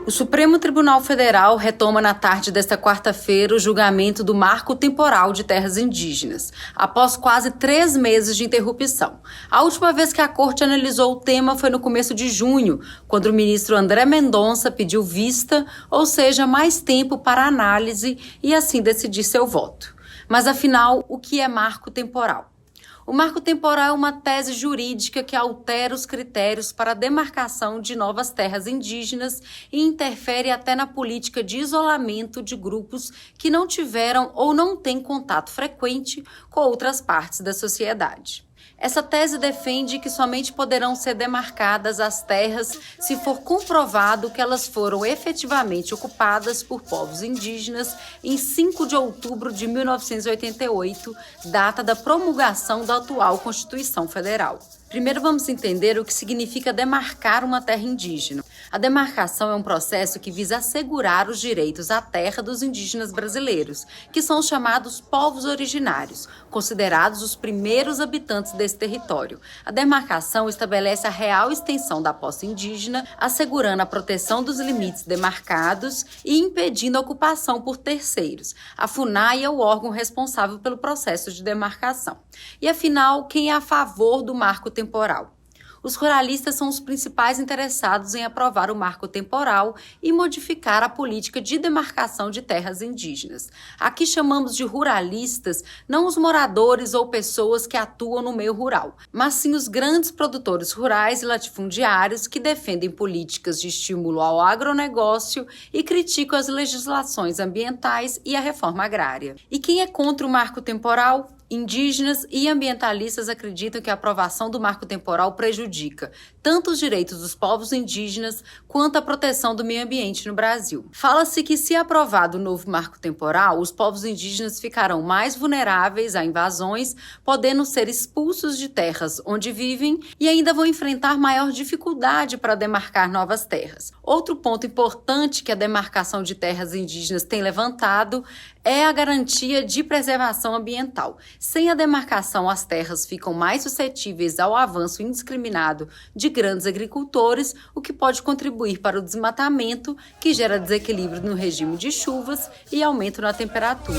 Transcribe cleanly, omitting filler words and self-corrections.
O Supremo Tribunal Federal retoma na tarde desta quarta-feira o julgamento do Marco Temporal de Terras Indígenas, após quase 3 meses de interrupção. A última vez que a Corte analisou o tema foi no começo de junho, quando o ministro André Mendonça pediu vista, ou seja, mais tempo para análise e assim decidir seu voto. Mas afinal, o que é marco temporal? O marco temporal é uma tese jurídica que altera os critérios para a demarcação de novas terras indígenas e interfere até na política de isolamento de grupos que não tiveram ou não têm contato frequente com outras partes da sociedade. Essa tese defende que somente poderão ser demarcadas as terras se for comprovado que elas foram efetivamente ocupadas por povos indígenas em 5 de outubro de 1988, data da promulgação da atual Constituição Federal. Primeiro vamos entender o que significa demarcar uma terra indígena. A demarcação é um processo que visa assegurar os direitos à terra dos indígenas brasileiros, que são os chamados povos originários, considerados os primeiros habitantes desse território. A demarcação estabelece a real extensão da posse indígena, assegurando a proteção dos limites demarcados e impedindo a ocupação por terceiros. A FUNAI é o órgão responsável pelo processo de demarcação. E afinal, quem é a favor do marco temporal? Os ruralistas são os principais interessados em aprovar o marco temporal e modificar a política de demarcação de terras indígenas. Aqui chamamos de ruralistas não os moradores ou pessoas que atuam no meio rural, mas sim os grandes produtores rurais e latifundiários que defendem políticas de estímulo ao agronegócio e criticam as legislações ambientais e a reforma agrária. E quem é contra o marco temporal? Indígenas e ambientalistas acreditam que a aprovação do marco temporal prejudica tanto os direitos dos povos indígenas quanto a proteção do meio ambiente no Brasil. Fala-se que, se aprovado o novo marco temporal, os povos indígenas ficarão mais vulneráveis a invasões, podendo ser expulsos de terras onde vivem e ainda vão enfrentar maior dificuldade para demarcar novas terras. Outro ponto importante que a demarcação de terras indígenas tem levantado é a garantia de preservação ambiental. Sem a demarcação, as terras ficam mais suscetíveis ao avanço indiscriminado de grandes agricultores, o que pode contribuir para o desmatamento, que gera desequilíbrio no regime de chuvas e aumento na temperatura.